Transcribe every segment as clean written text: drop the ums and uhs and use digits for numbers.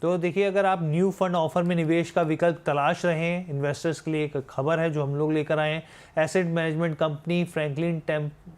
तो देखिए, अगर आप न्यू फंड ऑफर में निवेश का विकल्प तलाश रहे हैं, इन्वेस्टर्स के लिए एक खबर है जो हम लोग लेकर आए हैं। Asset management company Franklin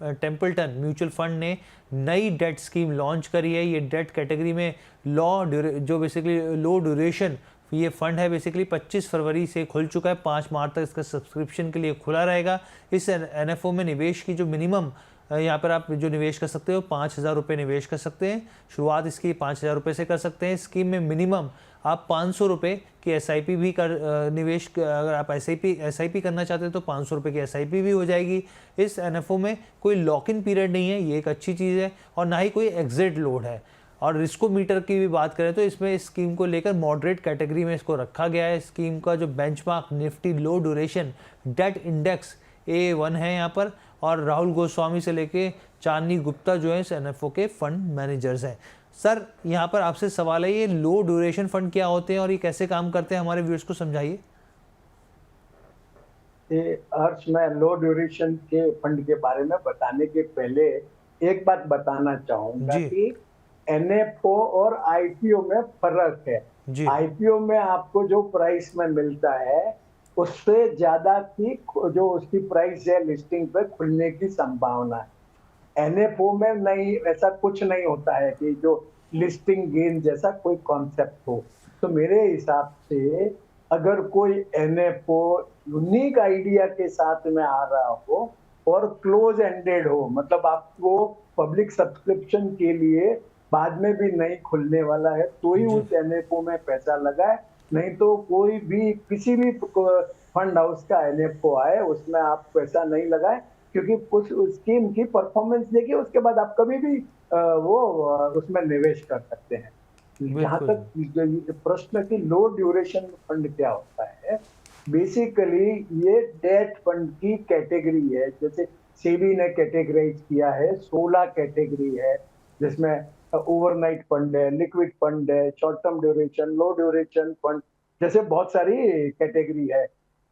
Templeton mutual fund ने नई डेट स्कीम लॉन्च करी है। ये डेट कैटेगरी में जो बेसिकली लो ड्यूरेशन ये फंड है, बेसिकली 25 फरवरी से खुल चुका है। 5 मार्च तक इसका सब्सक्रिप्शन के लिए खुला रहेगा। इस एनएफओ में निवेश की जो मिनिमम यहाँ पर आप जो निवेश कर सकते हो, 5,000 रुपये निवेश कर सकते हैं। शुरुआत इसकी 5,000 रुपये से कर सकते हैं। स्कीम में मिनिमम आप 500 रुपये की एसआईपी भी निवेश, अगर आप एसआईपी करना चाहते हैं तो 500 रुपये की एसआईपी भी हो जाएगी। इस एनएफओ में कोई लॉक इन पीरियड नहीं है, ये एक अच्छी चीज़ है, और ना ही कोई एग्जिट लोड है। और रिस्कोमीटर की भी बात करें तो इसमें इस स्कीम को लेकर मॉडरेट कैटेगरी में इसको रखा गया है। स्कीम का जो बेंचमार्क निफ्टी लो ड्यूरेशन डेट इंडेक्स A1 है यहाँ पर, और राहुल गोस्वामी से लेके चांदनी गुप्ता जो है इस एनएफओ के फंड मैनेजर्स हैं। सर, यहाँ पर आपसे सवाल है, ये लो ड्यूरेशन फंड क्या होते हैं और ये कैसे काम करते हैं, हमारे व्यूअर्स को समझाइए। हर्ष, मैं लो ड्यूरेशन के फंड के बारे में बताने के पहले एक बात बताना चाहूंगा कि एनएफओ और आईपीओ में फर्क है। आईपीओ में आपको जो प्राइस में मिलता है उससे ज्यादा की जो उसकी प्राइस है लिस्टिंग पे खुलने की संभावना है। एनएफओ में नहीं, ऐसा कुछ नहीं होता है कि जो लिस्टिंग गेन जैसा कोई कॉन्सेप्ट हो। तो मेरे हिसाब से अगर कोई एनएफओ यूनिक आइडिया के साथ में आ रहा हो और क्लोज एंडेड हो, मतलब आपको पब्लिक सब्सक्रिप्शन के लिए बाद में भी नहीं खुलने वाला है, तो ही उस एनएफओ में पैसा लगाए। नहीं तो कोई भी किसी भी फंड हाउस का एनएफओ आए उसमें आप पैसा नहीं लगाए, क्योंकि कुछ स्कीम की परफॉर्मेंस देखिए उसके बाद आप कभी भी वो उसमें निवेश कर सकते हैं। जहां तक प्रश्न की लो ड्यूरेशन फंड क्या होता है, बेसिकली ये डेट फंड की कैटेगरी है। जैसे सेबी ने कैटेगराइज किया है, 16 कैटेगरी है, जिसमें ओवरनाइट फंड है, लिक्विड फंड है, शॉर्ट टर्म ड्यूरेशन, लो ड्यूरेशन फंड, जैसे बहुत सारी कैटेगरी है।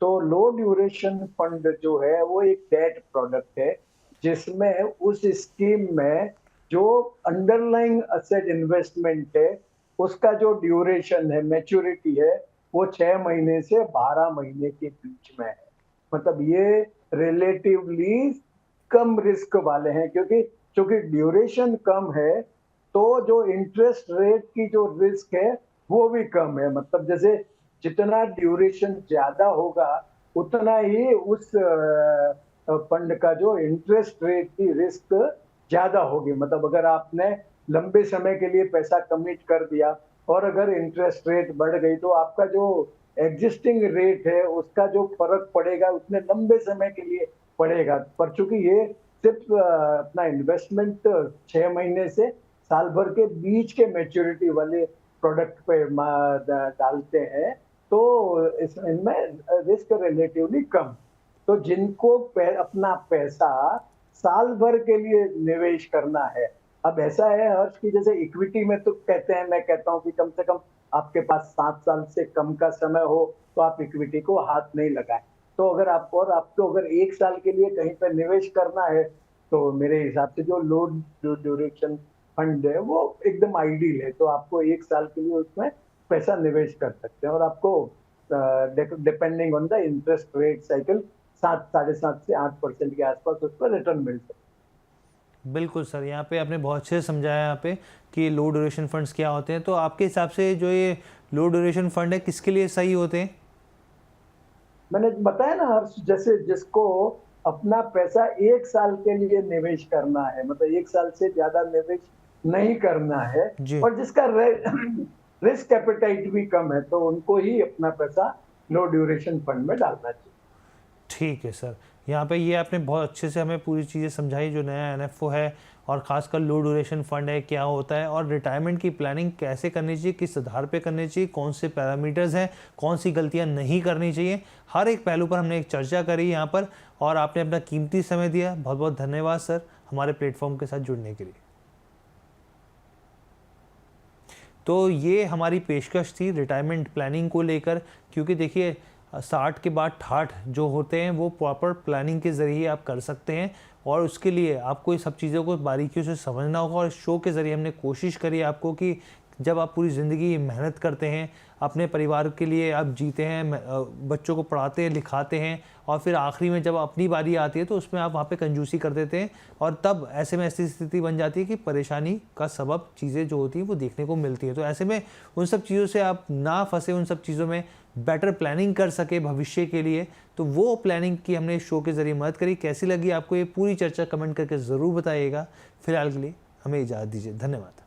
तो लो ड्यूरेशन फंड जो है वो एक डेट प्रोडक्ट है, जिसमें उस स्कीम में जो अंडरलाइंग असेट इन्वेस्टमेंट है उसका जो ड्यूरेशन है, मैच्योरिटी है, वो 6 महीने से 12 महीने के बीच में है। मतलब ये रिलेटिवली कम रिस्क वाले हैं, क्योंकि ड्यूरेशन कम है तो जो इंटरेस्ट रेट की जो रिस्क है वो भी कम है। मतलब जैसे जितना ड्यूरेशन ज्यादा होगा उतना ही उस फंड का जो इंटरेस्ट रेट की रिस्क ज्यादा होगी। मतलब अगर आपने लंबे समय के लिए पैसा कमिट कर दिया और अगर इंटरेस्ट रेट बढ़ गई तो आपका जो एग्जिस्टिंग रेट है उसका जो फर्क पड़ेगा उतने लंबे समय के लिए पड़ेगा। पर चूंकि ये सिर्फ अपना इन्वेस्टमेंट 6 महीने से साल भर के बीच के मैच्योरिटी वाले प्रोडक्ट पे डालते हैं, तो इनमें रिस्क रिलेटिवली कम। तो जिनको अपना पैसा साल भर के लिए निवेश करना है, अब ऐसा है हर्ष की जैसे इक्विटी में तो कहते हैं, मैं कहता हूं कि कम से कम आपके पास 7 साल से कम का समय हो तो आप इक्विटी को हाथ नहीं लगाएं। तो अगर आपको अगर 1 साल के लिए कहीं पर निवेश करना है तो मेरे हिसाब से जो लो ड्यूरेशन फंड है वो एकदम आइडियल है। तो आपको 1 साल के लिए उसमें पैसा निवेश कर सकते हैं और आपको depending on the interest rate cycle 7-7.5 से 8% के आसपास उस पर रिटर्न मिल सकता है। बिल्कुल सर, यहाँ पे आपने बहुत अच्छे से समझाया यहाँ पे कि लो ड्यूरेशन फंड्स क्या होते हैं। तो आपके हिसाब से जो ये लो ड्यूरेशन फंड है किसके लिए सही होते हैं? मैंने बताया ना हर्ष, जैसे जिसको अपना पैसा 1 साल के लिए निवेश करना है, मतलब 1 साल से ज्यादा निवेश नहीं करना है, और जिसका रिस्क एपेटाइट भी कम है, तो उनको ही अपना पैसा लो ड्यूरेशन फंड में डालना चाहिए। ठीक है सर, यहाँ पे ये आपने बहुत अच्छे से हमें पूरी चीज़ें समझाई, जो नया एनएफओ है और ख़ासकर लो ड्यूरेशन फंड है क्या होता है, और रिटायरमेंट की प्लानिंग कैसे करनी चाहिए, किस आधार पे करनी चाहिए, कौन से पैरामीटर्स हैं, कौन सी गलतियाँ नहीं करनी चाहिए, हर एक पहलू पर हमने एक चर्चा करी यहाँ पर, और आपने अपना कीमती समय दिया। बहुत बहुत धन्यवाद सर हमारे प्लेटफॉर्म के साथ जुड़ने के लिए। तो ये हमारी पेशकश थी रिटायरमेंट प्लानिंग को लेकर, क्योंकि देखिए 60 के बाद 68 जो होते हैं वो प्रॉपर प्लानिंग के ज़रिए आप कर सकते हैं, और उसके लिए आपको ये सब चीज़ों को बारीकियों से समझना होगा। और इस शो के ज़रिए हमने कोशिश करी आपको कि जब आप पूरी ज़िंदगी मेहनत करते हैं, अपने परिवार के लिए आप जीते हैं, बच्चों को पढ़ाते हैं, लिखाते हैं, और फिर आखिरी में जब अपनी बारी आती है तो उसमें आप वहाँ पे कंजूसी कर देते हैं, और तब ऐसे में ऐसी स्थिति बन जाती है कि परेशानी का सबब चीज़ें जो होती हैं वो देखने को मिलती है। तो ऐसे में उन सब चीज़ों से आप ना फंसे, उन सब चीज़ों में बेटर प्लानिंग कर सके भविष्य के लिए। तो वो प्लानिंग की हमने शो के ज़रिए मदद करी। कैसी लगी आपको ये पूरी चर्चा, कमेंट करके ज़रूर बताइएगा। फिलहाल के लिए हमें इजाज़त दीजिए। धन्यवाद।